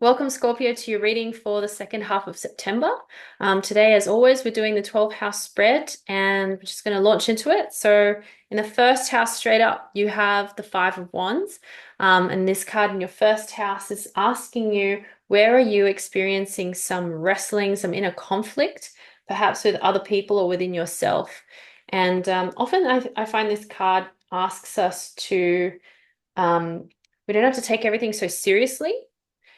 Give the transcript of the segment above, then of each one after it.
Welcome, Scorpio, to your reading for the second half of September. Today, as always, we're doing the 12 house spread and we're just going to launch into it. So, in the first house, straight up, you have the Five of Wands. And this card in your first house is asking you, where are you experiencing some wrestling, some inner conflict, perhaps with other people or within yourself? And often I find this card asks us to, we don't have to take everything so seriously.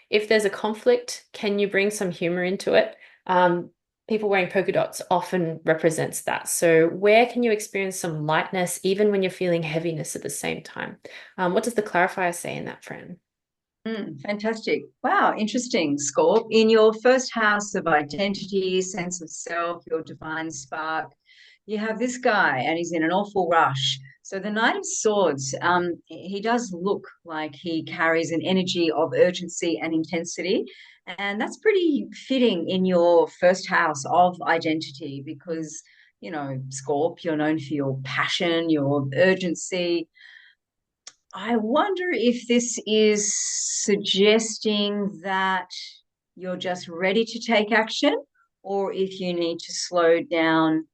If there's a conflict, can you bring some humor into it? People wearing polka dots often represents that. So where can you experience some lightness even when you're feeling heaviness at the same time? What does the clarifier say in that, Fran? Fantastic. Wow, interesting, Scorp. In your first house of identity, sense of self, your divine spark, you have this guy and he's in an awful rush. So the Knight of Swords, he does look like he carries an energy of urgency and intensity. And that's pretty fitting in your first house of identity because, Scorp, you're known for your passion, your urgency. I wonder if this is suggesting that you're just ready to take action or if you need to slow down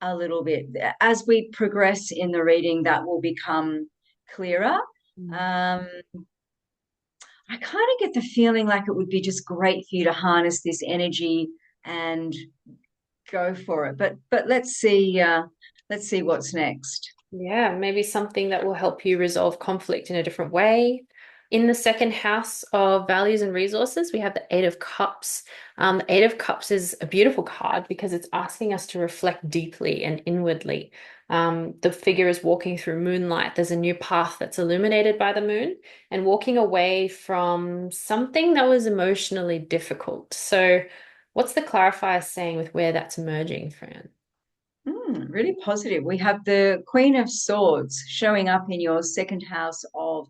a little bit. As we progress in the reading, that will become clearer. Mm. Um, I kind of get the feeling like it would be just great for you to harness this energy and go for it. But let's see what's next. Yeah, maybe something that will help you resolve conflict in a different way. In the second house of values and resources, we have the Eight of Cups. The Eight of Cups is a beautiful card because it's asking us to reflect deeply and inwardly. The figure is walking through moonlight. There's a new path that's illuminated by the moon and walking away from something that was emotionally difficult. So, what's the clarifier saying with where that's emerging, Fran? Really positive. We have the Queen of Swords showing up in your second house of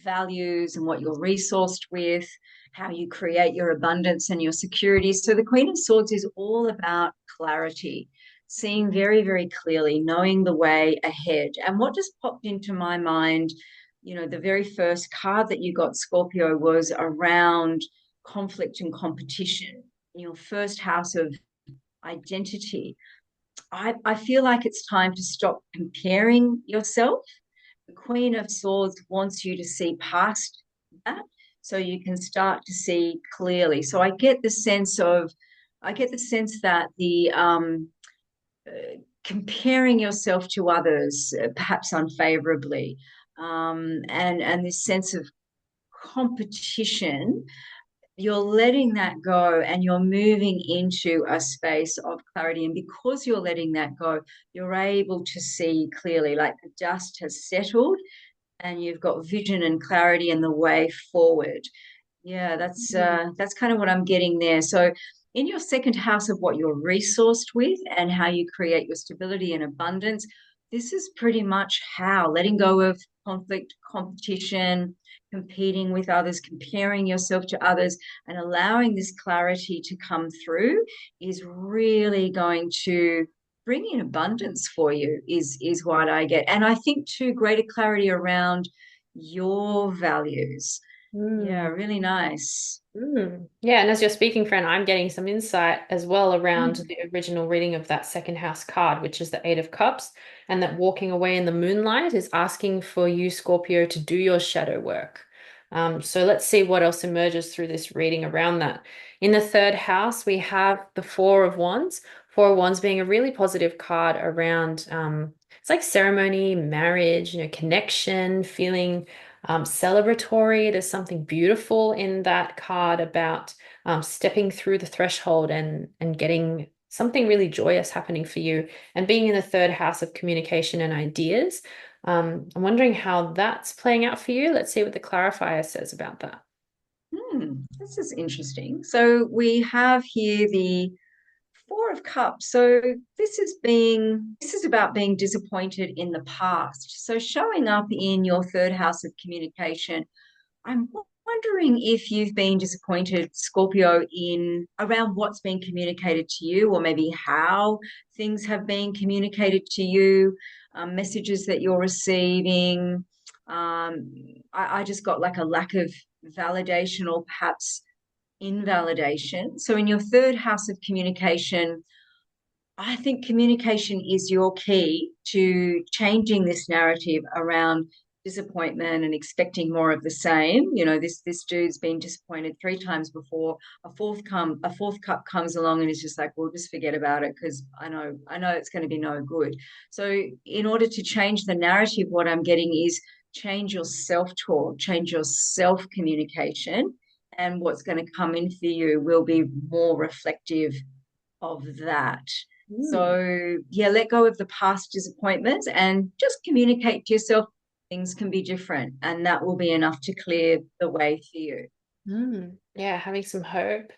values and what you're resourced with, how you create your abundance and your security. So the Queen of Swords is all about clarity, seeing very, very clearly, knowing the way ahead. And what just popped into my mind, the very first card that you got, Scorpio, was around conflict and competition in your first house of identity. I feel like it's time to stop comparing yourself. The Queen of Swords wants you to see past that so you can start to see clearly. So I get the sense that the comparing yourself to others, perhaps unfavorably, and this sense of competition, you're letting that go and you're moving into a space of clarity. And because you're letting that go, you're able to see clearly, like the dust has settled and you've got vision and clarity in the way forward. Yeah, that's kind of what I'm getting there. So in your second house of what you're resourced with and how you create your stability and abundance, this is pretty much how letting go of conflict, competition, competing with others, comparing yourself to others, and allowing this clarity to come through is really going to bring in abundance for you, is what I get. And I think too, greater clarity around your values. Yeah, Mm. really nice. Yeah, and as you're speaking, friend, I'm getting some insight as well around Mm. the original reading of that second house card, which is the Eight of Cups, and that walking away in the moonlight is asking for you, Scorpio, to do your shadow work. So let's see what else emerges through this reading around that. In the third house, we have the Four of Wands. Four of Wands being a really positive card around, it's like ceremony, marriage, connection, feeling celebratory. There's something beautiful in that card about stepping through the threshold and getting something really joyous happening for you and being in the third house of communication and ideas. I'm wondering how that's playing out for you. Let's see what the clarifier says about that. This is interesting. So we have here the Four of Cups. So this is about being disappointed in the past. So showing up in your third house of communication, I'm wondering if you've been disappointed, Scorpio, in around what's been communicated to you, or maybe how things have been communicated to you, messages that you're receiving. I just got like a lack of validation or perhaps invalidation. So in your third house of communication, I think communication is your key to changing this narrative around disappointment and expecting more of the same. You know, this dude's been disappointed three times before. A fourth cup comes along and he's just like, well, just forget about it because I know it's going to be no good. So in order to change the narrative, what I'm getting is change your self-talk, change your self-communication, and what's going to come in for you will be more reflective of that. Mm. So, yeah, let go of the past disappointments and just communicate to yourself things can be different, and that will be enough to clear the way for you. Yeah, having some hope.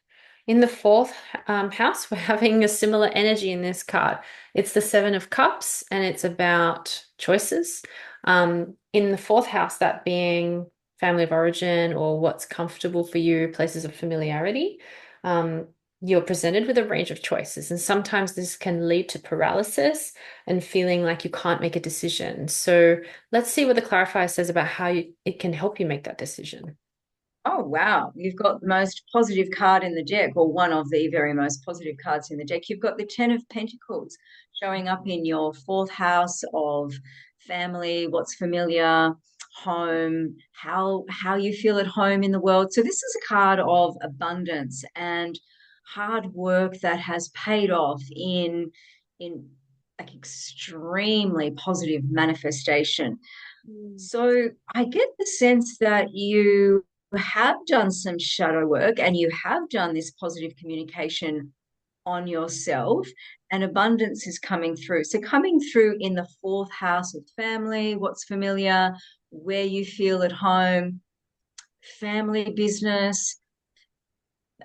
In the fourth house, we're having a similar energy in this card. It's the Seven of Cups, and it's about choices. In the fourth house, that being family of origin or what's comfortable for you, places of familiarity. Um, you're presented with a range of choices, and sometimes this can lead to paralysis and feeling like you can't make a decision. So let's see what the clarifier says about how it can help you make that decision. Oh, wow. You've got the most positive card in the deck, or one of the very most positive cards in the deck. You've got the Ten of Pentacles showing up in your fourth house of family, what's familiar, home, how you feel at home in the world. So this is a card of abundance and hard work that has paid off in like extremely positive manifestation. Mm. So I get the sense that you have done some shadow work and you have done this positive communication on yourself, and abundance is coming through. So, coming through in the fourth house of family, what's familiar, where you feel at home, family business,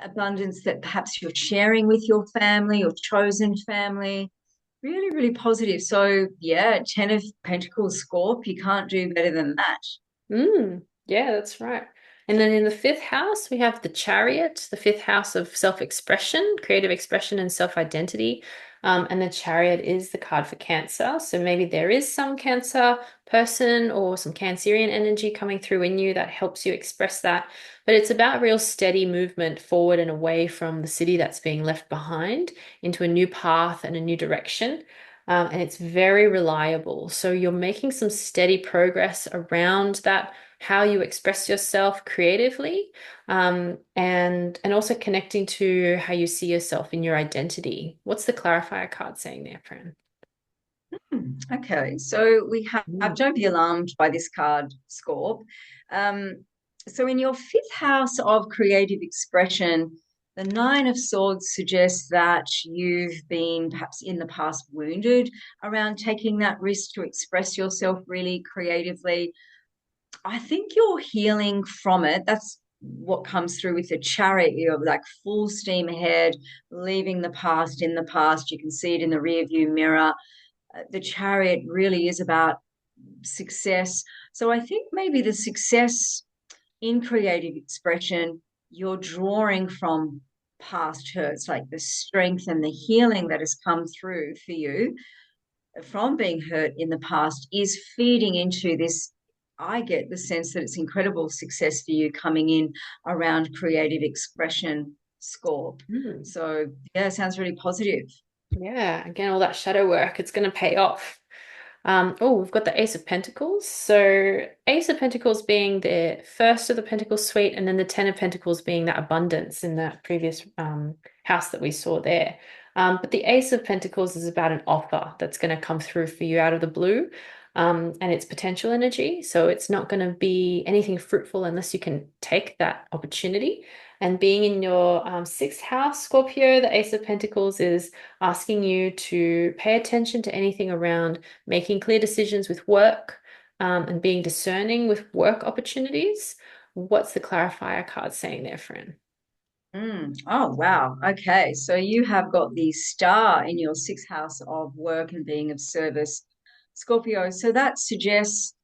abundance that perhaps you're sharing with your family or chosen family. Really, really positive. So, yeah, 10 of Pentacles, Scorp, you can't do better than that. Yeah, that's right. And then in the fifth house, we have the Chariot, the fifth house of self-expression, creative expression, and self-identity. And the Chariot is the card for Cancer. So maybe there is some Cancer person or some Cancerian energy coming through in you that helps you express that. But it's about real steady movement forward and away from the city that's being left behind into a new path and a new direction. And it's very reliable. So you're making some steady progress around that, how you express yourself creatively, and also connecting to how you see yourself in your identity. What's the clarifier card saying there, Fran? Okay, so we have, Mm. don't be alarmed by this card, Scorp. Um, so in your fifth house of creative expression, the Nine of Swords suggests that you've been perhaps in the past wounded around taking that risk to express yourself really creatively. I think you're healing from it. That's what comes through with the Chariot. You're like full steam ahead, leaving the past in the past. You can see it in the rear view mirror. The Chariot really is about success. So I think maybe the success in creative expression, you're drawing from past hurts, like the strength and the healing that has come through for you from being hurt in the past is feeding into this. I get the sense that it's incredible success for you coming in around creative expression, Scorp. Mm. So yeah, sounds really positive. Yeah, again, all that shadow work, it's going to pay off. Oh, we've got the Ace of Pentacles. So Ace of Pentacles being the first of the Pentacles suite, and then the Ten of Pentacles being that abundance in that previous house that we saw there. But the Ace of Pentacles is about an offer that's going to come through for you out of the blue, and it's potential energy. So it's not going to be anything fruitful unless you can take that opportunity. And being in your sixth house, Scorpio, the Ace of Pentacles is asking you to pay attention to anything around making clear decisions with work, and being discerning with work opportunities. What's the clarifier card saying there, friend? Oh, wow. Okay. So you have got the star in your sixth house of work and being of service, Scorpio. So that suggests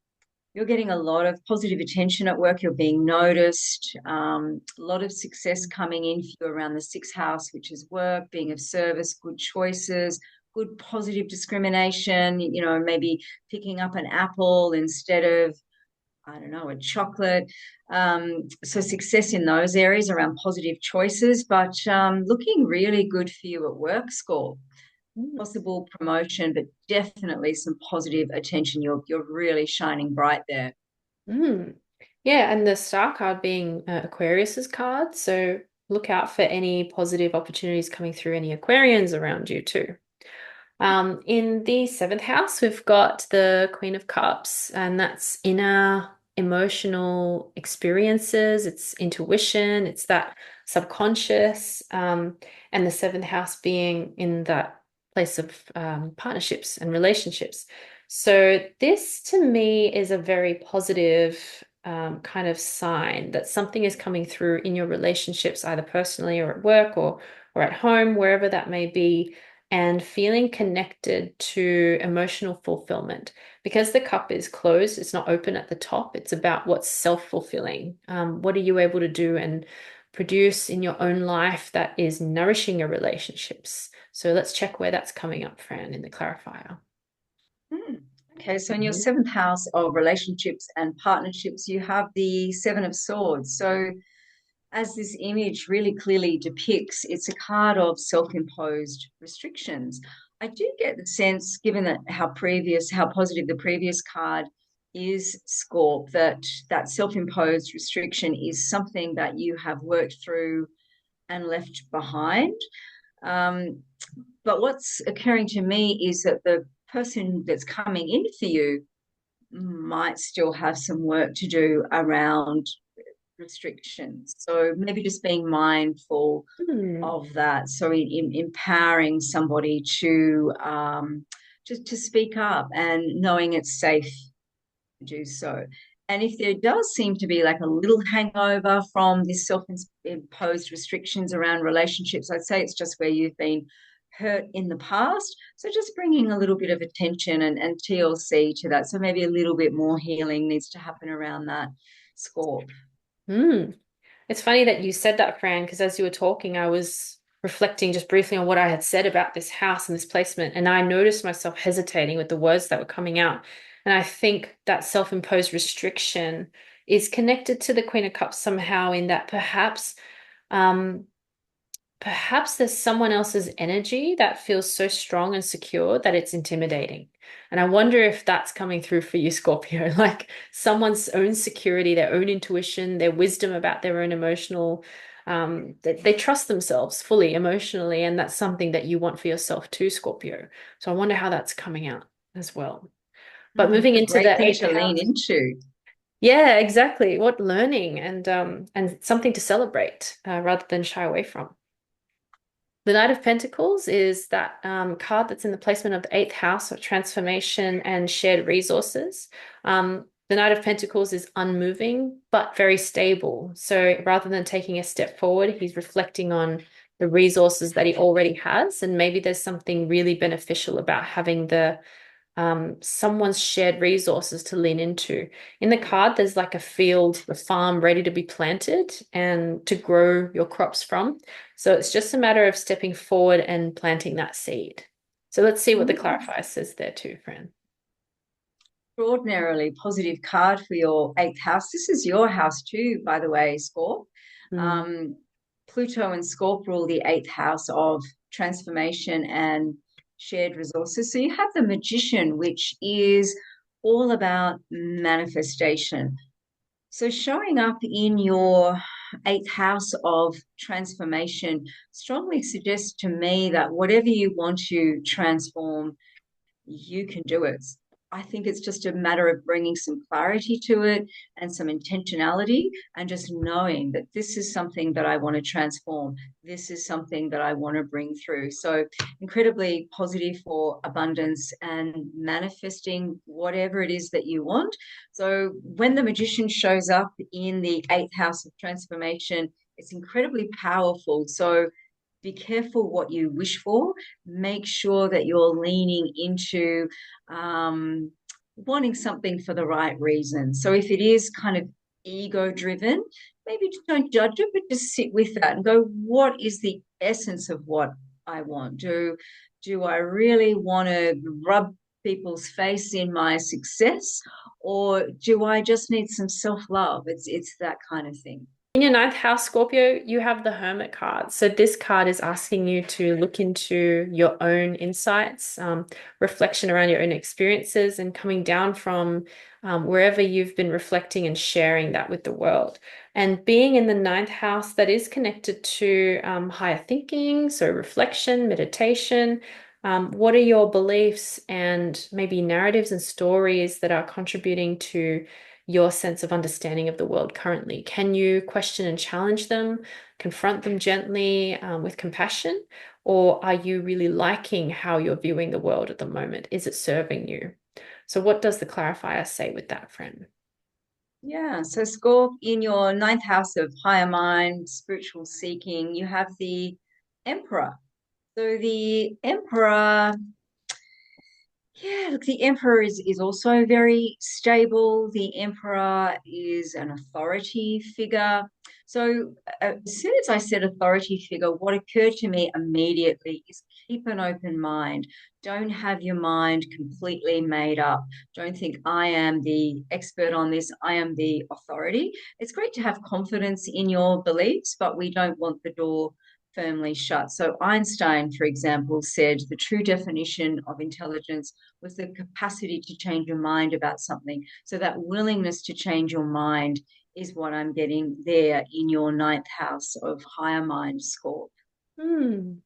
you're getting a lot of positive attention at work. You're being noticed. A lot of success coming in for you around the sixth house, which is work, being of service, good choices, good positive discrimination. You know, maybe picking up an apple instead of I don't know, a chocolate. So success in those areas around positive choices, but looking really good for you at work, Score. Mm. Possible promotion, but definitely some positive attention. You're really shining bright there. Mm. Yeah, and the star card being Aquarius's card, so look out for any positive opportunities coming through any Aquarians around you too. In the seventh house, we've got the Queen of Cups, and that's inner emotional experiences, it's intuition, it's that subconscious, and the seventh house being in that place of partnerships and relationships. So, this to me is a very positive kind of sign that something is coming through in your relationships, either personally or at work or at home, wherever that may be, and feeling connected to emotional fulfillment. Because the cup is closed, it's not open at the top. It's about what's self-fulfilling. What are you able to do and produce in your own life that is nourishing your relationships? So let's check where that's coming up, Fran, in the clarifier. Hmm. Okay, so in your Mhm. seventh house of relationships and partnerships, you have the Seven of Swords. So as this image really clearly depicts, it's a card of self-imposed restrictions. I do get the sense, given that how positive the previous card is, Scorp, that self-imposed restriction is something that you have worked through and left behind. Um, but what's occurring to me is that the person that's coming in for you might still have some work to do around restrictions. So maybe just being mindful Hmm. of that. So empowering somebody to just to speak up and knowing it's safe to do so. And if there does seem to be like a little hangover from this self-imposed restrictions around relationships, I'd say it's just where you've been hurt in the past. So just bringing a little bit of attention and TLC to that. So maybe a little bit more healing needs to happen around that score. Hmm. It's funny that you said that, Fran, because as you were talking, I was reflecting just briefly on what I had said about this house and this placement, and I noticed myself hesitating with the words that were coming out. And I think that self-imposed restriction is connected to the Queen of Cups somehow, in that um, perhaps there's someone else's energy that feels so strong and secure that it's intimidating. And I wonder if that's coming through for you, Scorpio, like someone's own security, their own intuition, their wisdom about their own emotional, they trust themselves fully emotionally. And that's something that you want for yourself too, Scorpio. So I wonder how that's coming out as well. But moving A into great the thing eighth to lean house. into. Yeah, exactly. What learning and something to celebrate rather than shy away from. The Knight of Pentacles is that card that's in the placement of the eighth house of transformation and shared resources. The Knight of Pentacles is unmoving but very stable. So rather than taking a step forward, he's reflecting on the resources that he already has. And maybe there's something really beneficial about having someone's shared resources to lean into. In the card, there's like a field, a farm ready to be planted and to grow your crops from. So it's just a matter of stepping forward and planting that seed. So let's see what the clarifier says there too, Fran. Extraordinarily positive card for your eighth house. This is your house too, by the way, Scorp. Mm. Um, Pluto and Scorp rule the eighth house of transformation and shared resources. So you have the Magician, which is all about manifestation. So showing up in your eighth house of transformation strongly suggests to me that whatever you want to transform, you can do it. I think it's just a matter of bringing some clarity to it and some intentionality and just knowing that this is something that I want to transform. This is something that I want to bring through. So, incredibly positive for abundance and manifesting whatever it is that you want. So, when the magician shows up in the eighth house of transformation, it's incredibly powerful. So, be careful what you wish for. Make sure that you're leaning into um, wanting something for the right reason. So if it is kind of ego driven, maybe just don't judge it, but just sit with that and go, what is the essence of what I want? Do I really want to rub people's face in my success, or do I just need some self-love? It's that kind of thing. In your ninth house, Scorpio, you have the Hermit card. So this card is asking you to look into your own insights, reflection around your own experiences, and coming down from wherever you've been reflecting and sharing that with the world. And being in the ninth house, that is connected to higher thinking, so reflection, meditation. What are your beliefs and maybe narratives and stories that are contributing to your sense of understanding of the world currently? Can you question and challenge them, confront them gently, with compassion? Or are you really liking how you're viewing the world at the moment? Is it serving you? So, what does the clarifier say with that, friend? Yeah, so Scorp, in your ninth house of higher mind, spiritual seeking, you have the Emperor. So the Emperor, yeah, look, the Emperor is also very stable. The Emperor is an authority figure. So as soon as I said authority figure, what occurred to me immediately is keep an open mind. Don't have your mind completely made up. Don't think I am the expert on this. I am the authority. It's great to have confidence in your beliefs, but we don't want the door firmly shut. So Einstein, for example, said the true definition of intelligence was the capacity to change your mind about something. So that willingness to change your mind is what I'm getting there in your ninth house of higher mind score.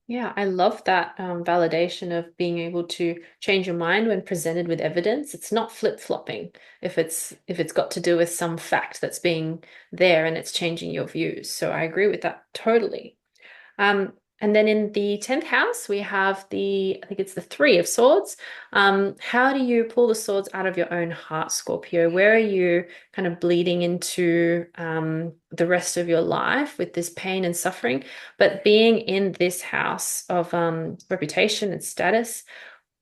Yeah, I love that validation of being able to change your mind when presented with evidence. It's not flip-flopping if it's got to do with some fact that's being there and it's changing your views. So I agree with that totally. And then in the 10th house, we have I think it's the Three of Swords. How do you pull the swords out of your own heart, Scorpio? Where are you kind of bleeding into the rest of your life with this pain and suffering? But being in this house of reputation and status,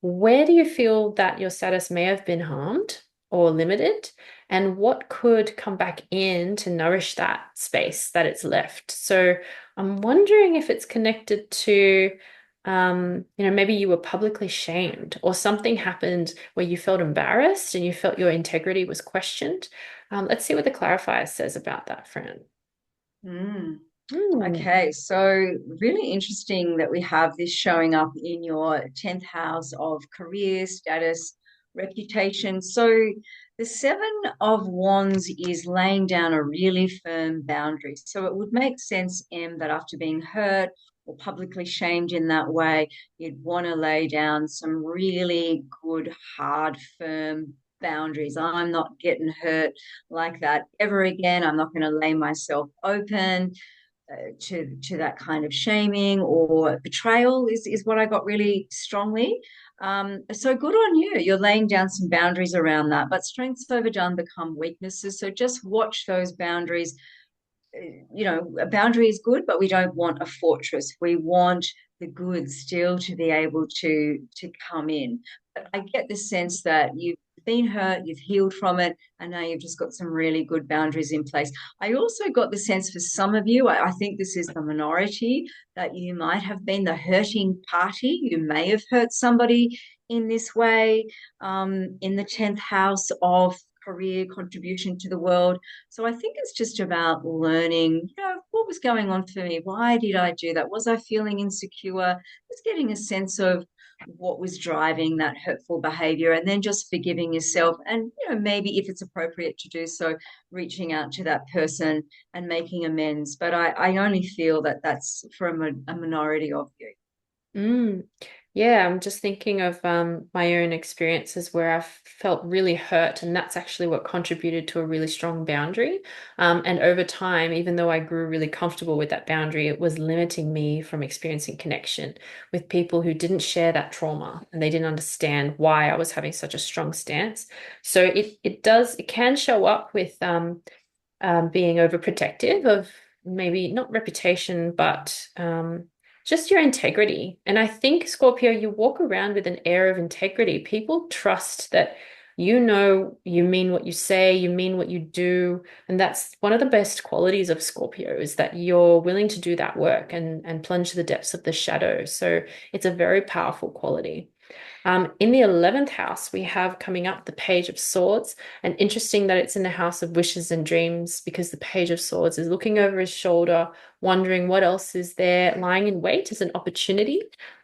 where do you feel that your status may have been harmed or limited? And what could come back in to nourish that space that it's left? So I'm wondering if it's connected to, maybe you were publicly shamed or something happened where you felt embarrassed and you felt your integrity was questioned. Let's see what the clarifier says about that, friend. Mm. Hmm. Okay, so really interesting that we have this showing up in your 10th house of career, status, reputation. So the Seven of Wands is laying down a really firm boundary. So it would make sense, Em, that after being hurt or publicly shamed in that way, you'd want to lay down some really good, hard, firm boundaries. I'm not getting hurt like that ever again. I'm not going to lay myself open to that kind of shaming or betrayal is what I got really strongly. So good on you. You're laying down some boundaries around that, but strengths overdone become weaknesses. So just watch those boundaries. A boundary is good, but we don't want a fortress. We want the good still to be able to come in. But I get the sense that you've been hurt, you've healed from it, and now you've just got some really good boundaries in place. I also got the sense for some of you, I think this is the minority, that you might have been the hurting party. You may have hurt somebody in this way, in the 10th house of career contribution to the world. So I think it's just about learning, what was going on for me? Why did I do that? Was I feeling insecure? Just getting a sense of what was driving that hurtful behavior and then just forgiving yourself. And, maybe if it's appropriate to do so, reaching out to that person and making amends. But I only feel that that's from a minority of you. Mm. Yeah, I'm just thinking of my own experiences where I've felt really hurt, and that's actually what contributed to a really strong boundary. And over time, even though I grew really comfortable with that boundary, it was limiting me from experiencing connection with people who didn't share that trauma and they didn't understand why I was having such a strong stance. So it can show up with being overprotective of maybe not reputation, but just your integrity. And I think, Scorpio, you walk around with an air of integrity. People trust that you mean what you say, you mean what you do. And that's one of the best qualities of Scorpio is that you're willing to do that work and plunge to the depths of the shadow. So it's a very powerful quality. In the 11th house, we have coming up the Page of Swords. And interesting that it's in the house of wishes and dreams because the Page of Swords is looking over his shoulder, wondering what else is there, lying in wait as an opportunity.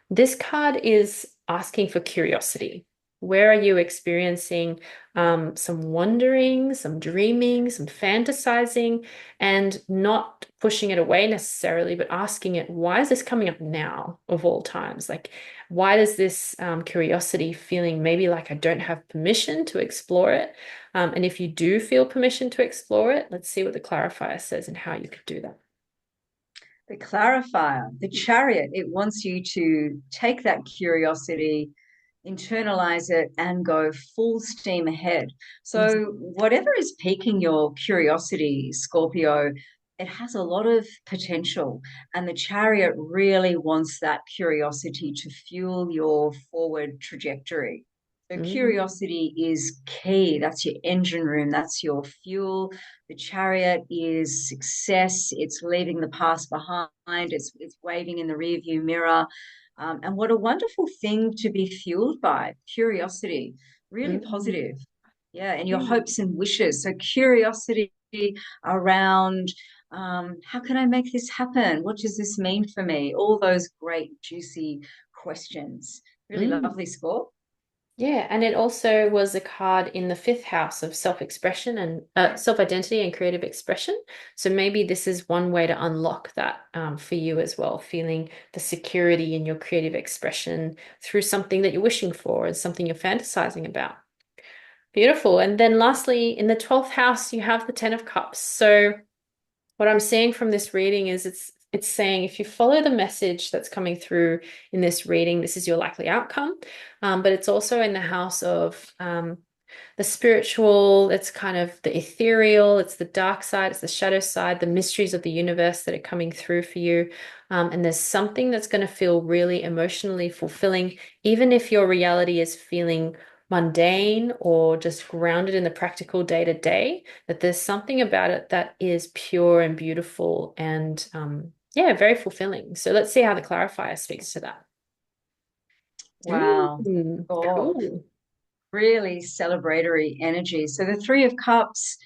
This card is asking for curiosity. Where are you experiencing some wondering, some dreaming, some fantasizing, and not pushing it away necessarily, but asking it, why is this coming up now of all times? Like, why does this curiosity feeling maybe like I don't have permission to explore it? And if you do feel permission to explore it, let's see what the clarifier says and how you could do that. The clarifier, the chariot, it wants you to take that curiosity, internalize it, and go full steam ahead. So, whatever is piquing your curiosity, Scorpio, it has a lot of potential. And the chariot really wants that curiosity to fuel your forward trajectory. So, Mm, curiosity is key. That's your engine room, that's your fuel. The chariot is success. It's leaving the past behind. It's waving in the rearview mirror. And what a wonderful thing to be fueled by curiosity, really mm, positive. Yeah. And your mm, hopes and wishes. So, curiosity around how can I make this happen? What does this mean for me? All those great, juicy questions. Really mm. lovely score. Yeah, and it also was a card in the fifth house of self-expression and self-identity and creative expression. So maybe this is one way to unlock that for you as well, feeling the security in your creative expression through something that you're wishing for and something you're fantasizing about. Beautiful. And then lastly, in the 12th house, you have the Ten of Cups. So what I'm seeing from this reading is it's saying if you follow the message that's coming through in this reading, this is your likely outcome. But it's also in the house of the spiritual, it's kind of the ethereal, it's the dark side, it's the shadow side, the mysteries of the universe that are coming through for you. And there's something that's going to feel really emotionally fulfilling, even if your reality is feeling mundane or just grounded in the practical day to day, that there's something about it that is pure and beautiful and yeah, very fulfilling. So let's see how the clarifier speaks to that. Wow. Oh, Cool. really celebratory energy. So the Three of Cups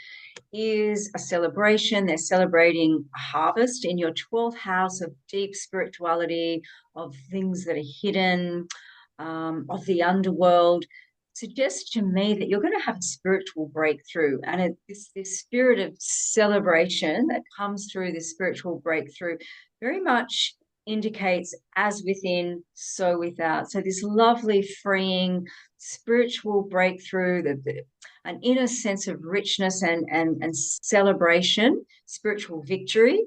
is a celebration. They're celebrating harvest in your 12th house of deep spirituality, of things that are hidden, of the underworld. Suggests to me that you're going to have a spiritual breakthrough. And this spirit of celebration that comes through this spiritual breakthrough very much indicates as within, so without. So, this lovely, freeing spiritual breakthrough, an inner sense of richness and celebration, spiritual victory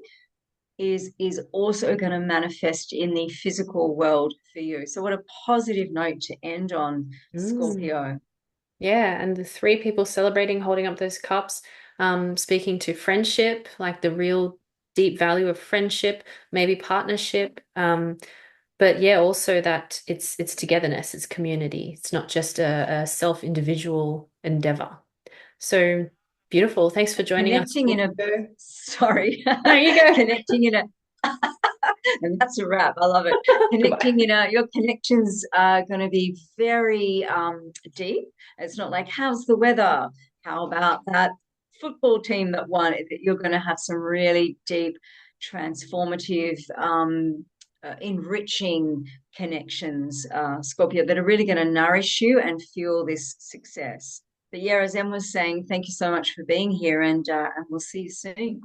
is also going to manifest in the physical world for you. So what a positive note to end on, Mm. Scorpio. Yeah, and the three people celebrating, holding up those cups, speaking to friendship, like the real deep value of friendship, maybe partnership. But yeah, also that it's togetherness, it's community. It's not just a self-individual endeavor. So beautiful. Thanks for joining us. Connecting in a sorry, No, you go. connecting in a and that's a wrap. I love it. Goodbye. Connecting in a your connections are going to be very deep. It's not like how's the weather? How about that football team that won? You're going to have some really deep, transformative, enriching connections, Scorpio, that are really going to nourish you and fuel this success. But yeah, as Em was saying, thank you so much for being here, and we'll see you soon.